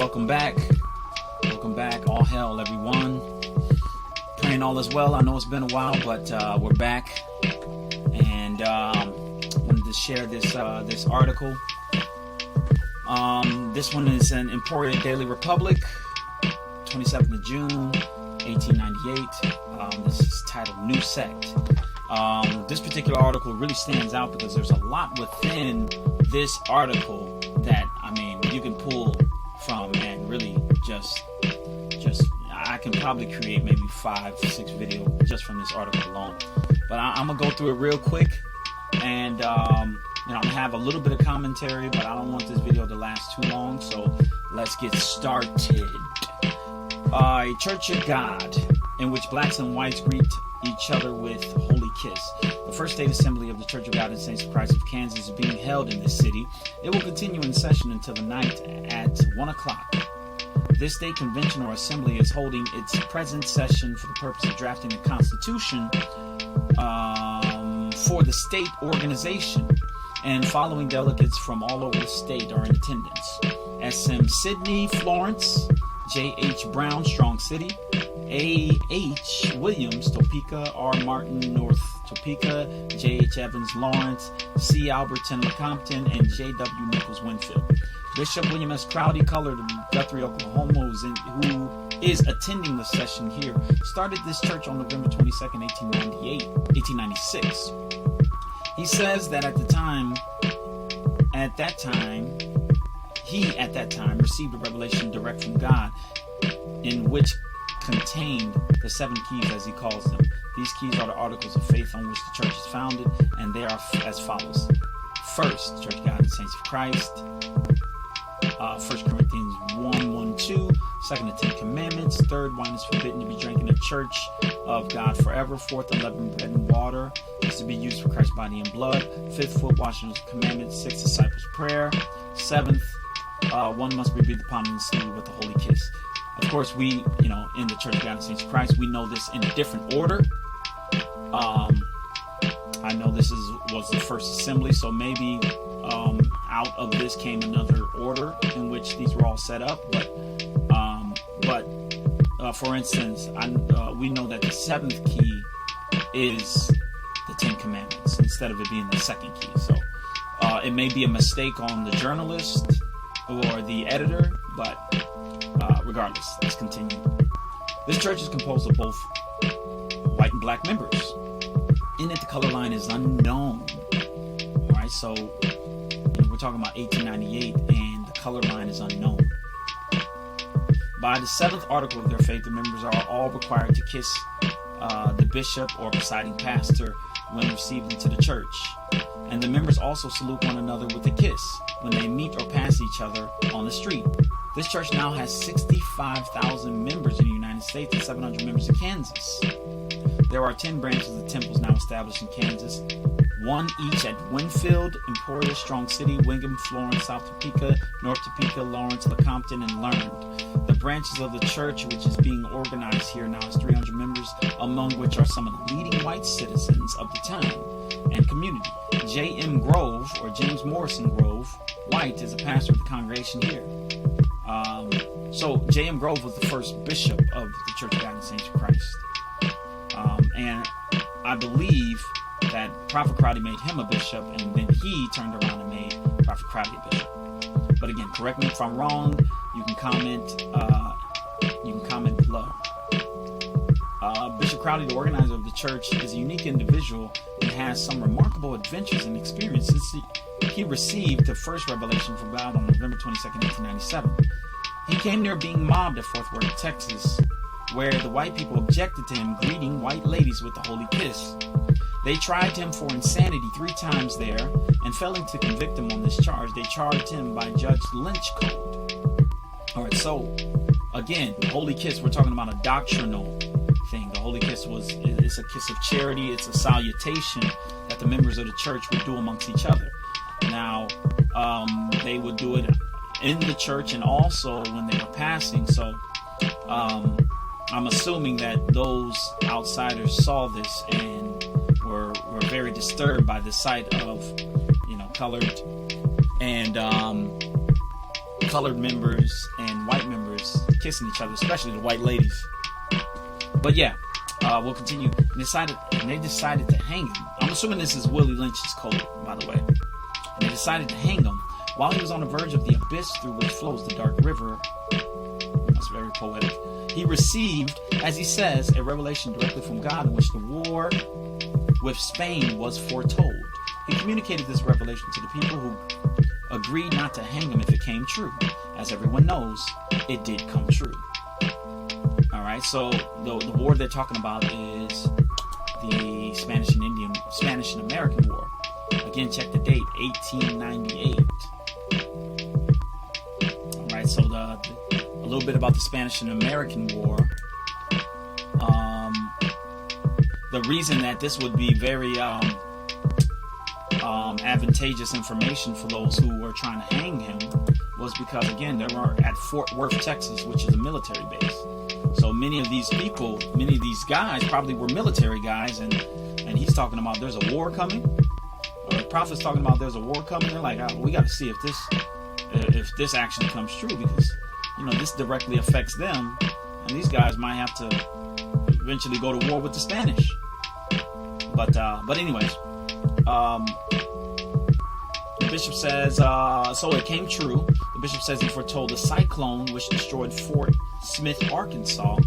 welcome back. Welcome back. All hail, everyone. Praying all is well. I know it's been a while, but we're back. And wanted to share this article. This one is in Emporia Daily Republic, 27th of June, 1898. This is titled New Sect. This particular article really stands out because there's a lot within this article that, I mean, you can pull from and really just I can probably create maybe 5-6 videos just from this article alone. But I'm gonna go through it real quick, and I'm gonna have a little bit of commentary, but I don't want this video to last too long, so let's get started. A Church of God in which blacks and whites greet each other with holy kiss. The first state assembly of the Church of God and Saints of Christ of Kansas is being held in this city. It will continue in session until the night at 1 o'clock. This state convention or assembly is holding its present session for the purpose of drafting a constitution for the state organization, and following delegates from all over the state are in attendance: S.M. Sidney, Florence; J.H. Brown, Strong City; A.H. Williams, Topeka; R. Martin, North Topeka; J.H. Evans, Lawrence; C. Alberton, Lecompton; and J.W. Nichols, Winfield. Bishop William S Crowdy, colored of Guthrie, Oklahoma, who is attending the session here, started this church on November 22nd, 1896. He says that he at that time received a revelation direct from God, in which contained the 7 keys, as he calls them. These keys are the articles of faith on which the church is founded, and they are as follows. First, the Church of God and Saints of Christ. 1 Corinthians 1:1-2. Second, the 10 Commandments. Third, wine is forbidden to be drank in the Church of God forever. Fourth, unleavened bread and water is to be used for Christ's body and blood. Fifth, foot washing of the commandments. Sixth, disciples' prayer. Seventh, one must be breathed upon in the city with a holy kiss. Of course, we, in the Church of God and Saints of Christ, we know this in a different order. I know this was the first assembly, so maybe out of this came another order in which these were all set up. But for instance, we know that the 7th key is the 10 Commandments instead of it being the 2nd key. So it may be a mistake on the journalist or the editor, but regardless, let's continue. This church is composed of both white and black members. In it, the color line is unknown. All right, so we're talking about 1898, and the color line is unknown. By the 7th article of their faith, the members are all required to kiss the bishop or presiding pastor when received into the church. And the members also salute one another with a kiss when they meet or pass each other on the street. This church now has 65,000 members in the United States and 700 members in Kansas. There are 10 branches of the temples now established in Kansas, 1 each at Winfield, Emporia, Strong City, Wingham, Florence, South Topeka, North Topeka, Lawrence, Lecompton, and Learned. The branches of the church, which is being organized here now, has 300 members, among which are some of the leading white citizens of the town and community. J.M. Grove, or James Morrison Grove, White, is a pastor of the congregation here. So J.M. Grove was the first bishop of the Church of God and Saints of Christ. And I believe that Prophet Crowdy made him a bishop, and then he turned around and made Prophet Crowdy a bishop. But again, correct me if I'm wrong. You can comment. Below. Bishop Crowdy, the organizer of the church, is a unique individual and has some remarkable adventures and experiences. He received the first revelation from God on November 22nd, 1897. He came near being mobbed at Fort Worth, Texas, where the white people objected to him greeting white ladies with the holy kiss. They tried him for insanity 3 times there, and failing to convict him on this charge, they charged him by Judge Lynch code. Alright, so again, the holy kiss, we're talking about a doctrinal thing. The holy kiss it's a kiss of charity, it's a salutation that the members of the church would do amongst each other. Now, they would do it in the church and also when they were passing. So I'm assuming that those outsiders saw this and were very disturbed by the sight of colored members and white members kissing each other, especially the white ladies. But yeah, we'll continue. They decided to hang him. I'm assuming this is Willie Lynch's code, by the way. And they decided to hang him while he was on the verge of the abyss through which flows the dark river. That's very poetic. He received, as he says, a revelation directly from God in which the war with Spain was foretold. He communicated this revelation to the people who agreed not to hang him if it came true. As everyone knows, it did come true. Alright, so the war they're talking about is the Spanish and American War. Again, check the date, 1898. Alright, so a little bit about the Spanish and American War. The reason that this would be very advantageous information for those who were trying to hang him was because, again, they were at Fort Worth, Texas, which is a military base. So many of these people, many of these guys probably were military guys, and he's talking about there's a war coming. The prophet's talking about there's a war coming. They're like, we got to see if this actually comes true, because this directly affects them, and these guys might have to eventually go to war with the Spanish. But anyways, the bishop says, so it came true. The bishop says he foretold a cyclone which destroyed Fort Smith, Arkansas.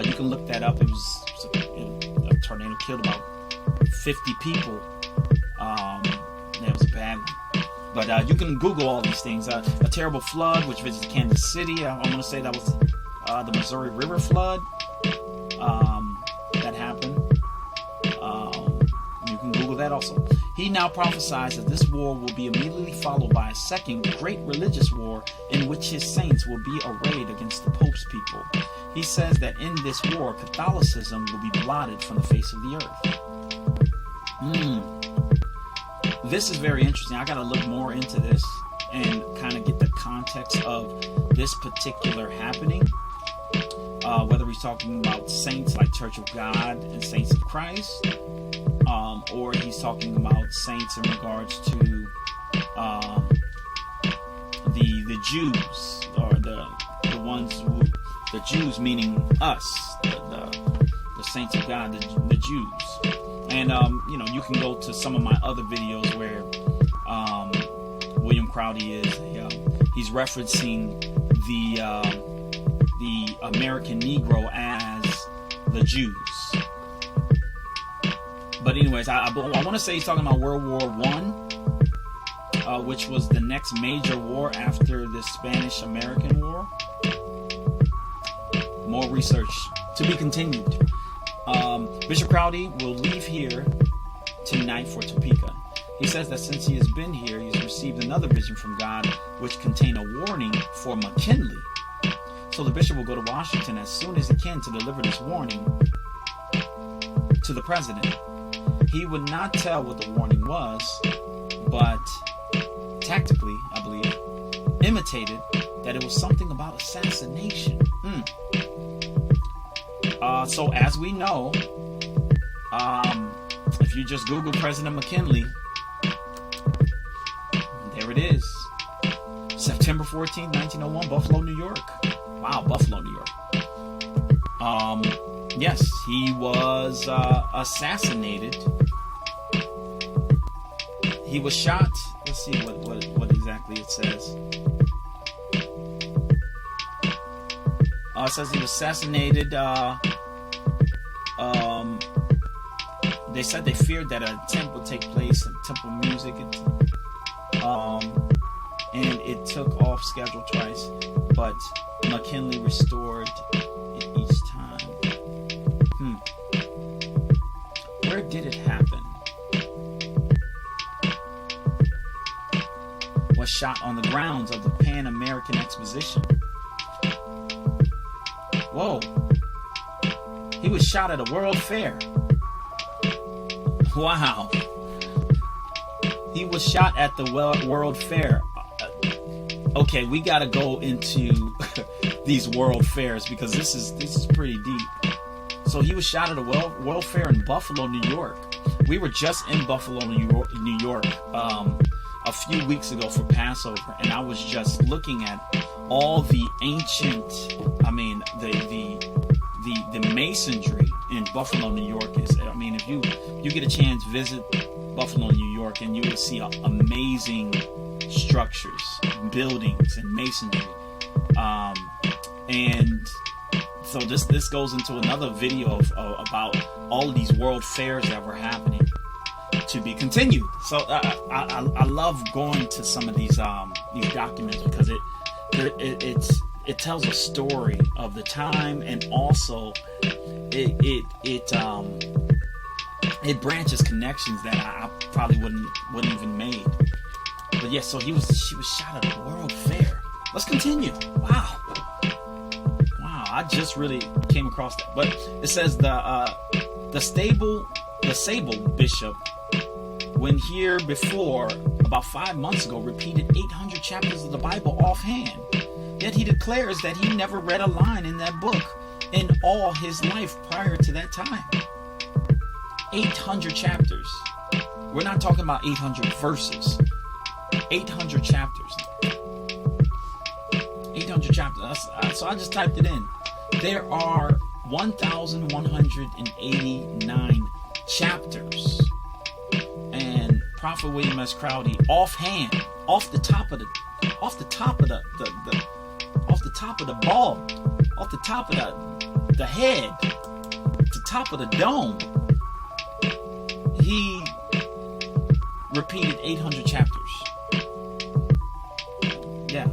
You can look that up. It was a tornado, killed about 50 people. That was a bad one. But you can Google all these things. A terrible flood which visited Kansas City. I want to say that was the Missouri River flood that happened. You can Google that also. He now prophesies that this war will be immediately followed by a second great religious war in which his saints will be arrayed against the Pope's people. He says that in this war, Catholicism will be blotted from the face of the earth. This is very interesting. I got to look more into this and kind of get the context of this particular happening. Whether he's talking about saints like Church of God and saints of Christ, or he's talking about saints in regards to the Jews, or the ones who, the Jews meaning us, the saints of God, the Jews. And you can go to some of my other videos where William Crowdy he's referencing the American Negro as the Jews. But anyways, I want to say he's talking about World War I, which was the next major war after the Spanish-American War. More research to be continued. Bishop Crowdy will leave here tonight for Topeka. He says that since he has been here, he has received another vision from God, which contained a warning for McKinley. So the bishop will go to Washington as soon as he can to deliver this warning to the president. He would not tell what the warning was, but tactically, I believe, imitated that it was something about assassination. So as we know, if you just Google President McKinley, there it is. September 14th, 1901, Buffalo, New York. Wow, Buffalo, New York. Yes, he was assassinated. He was shot. Let's see what exactly it says. It says he was assassinated. They said they feared that an attempt would take place in Temple Music, and it took off schedule twice, but McKinley restored it each time. Where did it happen? Was shot on the grounds of the Pan American Exposition. Whoa. He was shot at a World Fair. Wow. He was shot at the World Fair. Okay, we got to go into these World Fairs because this is pretty deep. So he was shot at a World Fair in Buffalo, New York. We were just in Buffalo, New York, a few weeks ago for Passover, and I was just looking at all the ancient, the masonry in Buffalo, New York is, if you get a chance, visit Buffalo, New York, and you will see amazing structures, buildings, and masonry. And so this goes into another video about all of these world fairs that were happening, to be continued. So I love going to some of these documents, because it tells a story of the time, and also it branches connections that I probably wouldn't even made. But yeah, so she was shot at a world fair. Let's continue. Wow, I just really came across that. But it says the Sable bishop, when here before about 5 months ago, repeated 800 chapters of the Bible offhand. Yet he declares that he never read a line in that book in all his life prior to that time. 800 chapters. We're not talking about 800 verses. 800 chapters. 800 chapters. So I just typed it in. There are 1,189 chapters. And Prophet William S Crowdy, offhand, off the top of the bulb, off the top of the head, the top of the dome, he repeated 800 chapters. Yeah.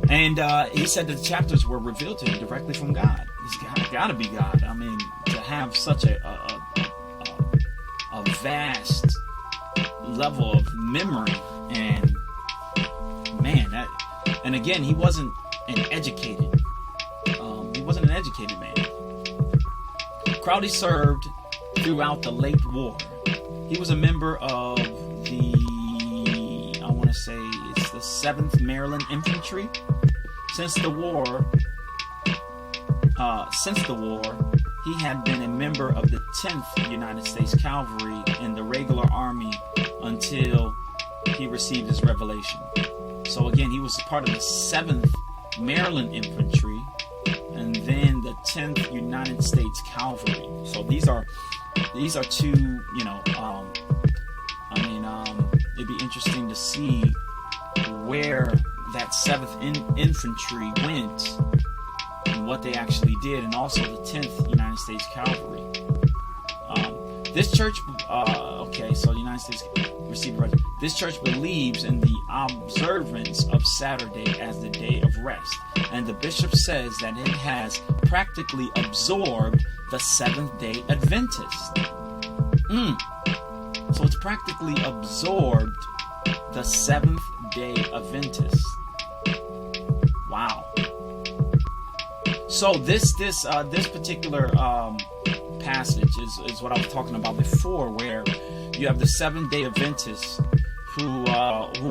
And he said that the chapters were revealed to him directly from God. It's got to be God. To have such a vast level of memory, and man, and again, he wasn't an educated man. Crowdy served throughout the late war. He was a member of the 7th Maryland Infantry. Since the war, he had been a member of the 10th United States Cavalry in the regular army until he received his revelation. So again, he was part of the 7th Maryland Infantry and then the 10th United States Cavalry. So these are two, it'd be interesting to see where that 7th Infantry went and what they actually did, and also the 10th United States Cavalry. This church, so the United States received right. This church believes in the observance of Saturday as the day of rest, and the bishop says that it has practically absorbed the Seventh-day Adventist. So it's practically absorbed the Seventh-day Adventist. Wow. So this particular passage is what I was talking about before, where you have the Seventh-day Adventists who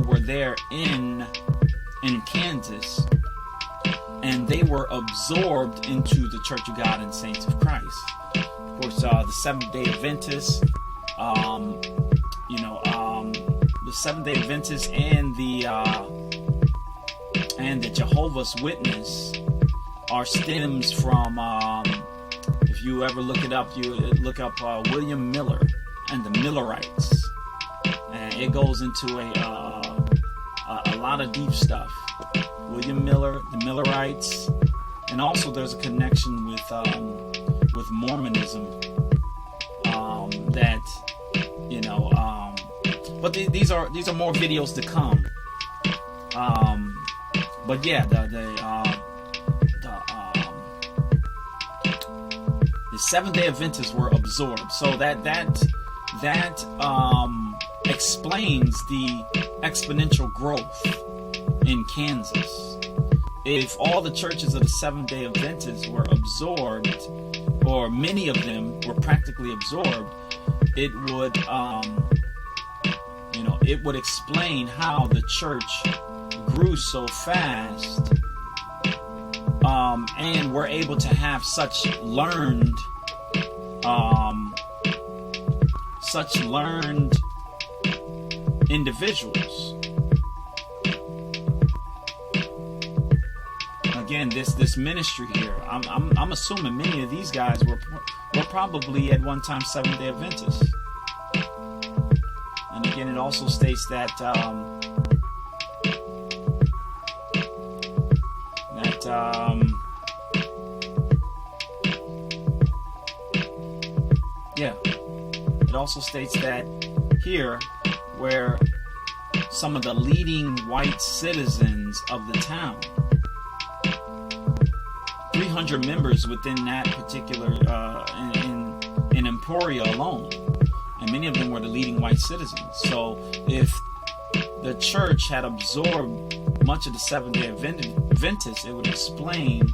were there in Kansas, and they were absorbed into the Church of God and Saints of Christ. Of course, the Seventh-day Adventists, the Seventh-day Adventists and the Jehovah's Witness are stems from, if you ever look it up, you look up William Miller and the Millerites, and it goes into a lot of deep stuff. William Miller, the Millerites, and also there's a connection with Mormonism, but these are more videos to come. But yeah, the Seventh-day Adventists were absorbed, so that explains the exponential growth in Kansas. If all the churches of the Seventh-day Adventists were absorbed, or many of them were practically absorbed, it would explain how the church grew so fast, and were able to have such learned individuals. again, this ministry here, I'm assuming many of these guys were probably at one time Seventh-day Adventists. And again, it also states that it also states that here, where some of the leading white citizens of the town, 300 members within that particular in Emporia alone, and many of them were the leading white citizens. So if the church had absorbed much of the Seventh-day Adventists, it would explain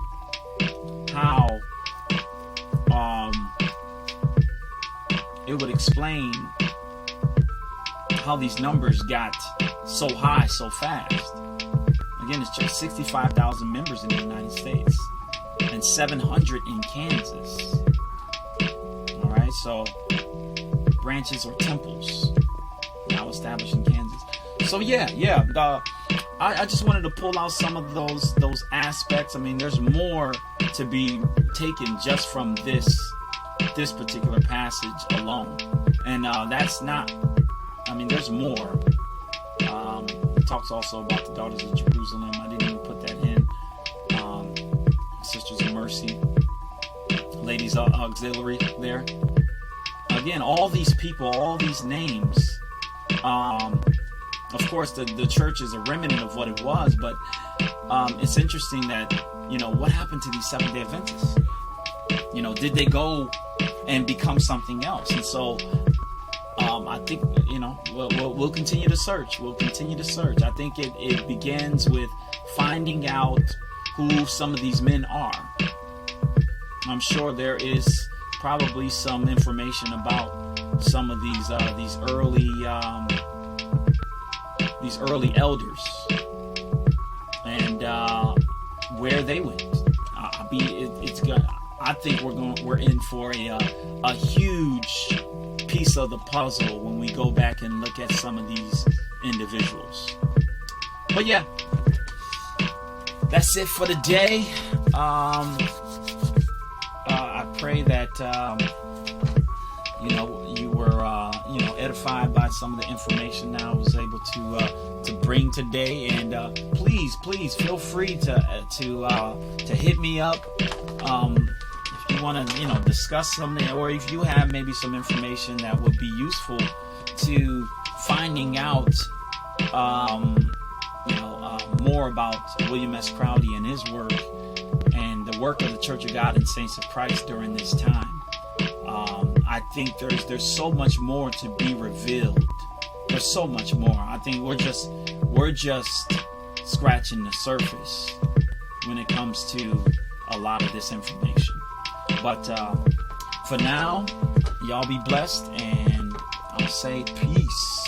how these numbers got so high so fast. Again, it's just 65,000 members in the United States and 700 in Kansas. All right, so branches or temples now established in Kansas. So I just wanted to pull out some of those aspects. I mean, there's more to be taken just from this particular passage alone, and that's not. I mean, there's more. It talks also about the daughters of Jerusalem. I didn't even put that in. Sisters of Mercy, Ladies Auxiliary there. Again, all these people, all these names. Of course, the church is a remnant of what it was, but it's interesting that, what happened to these Seventh-day Adventists? Did they go and become something else? And so I think, we'll continue to search. We'll continue to search. I think it begins with finding out who some of these men are. I'm sure there is probably some information about some of these early elders and where they went. I think we're in for a huge piece of the puzzle when we go back and look at some of these individuals. But yeah, that's it for the day. I pray that you were edified by some of the information that I was able to bring today. And please feel free to hit me up if you want to discuss something, or if you have maybe some information that would be useful to finding out more about William S Crowdy and his work and the work of the Church of God and Saints of Christ during this time. I think there's so much more to be revealed. There's so much more. I think we're just scratching the surface when it comes to a lot of this information. But for now, y'all be blessed, and I'll say peace.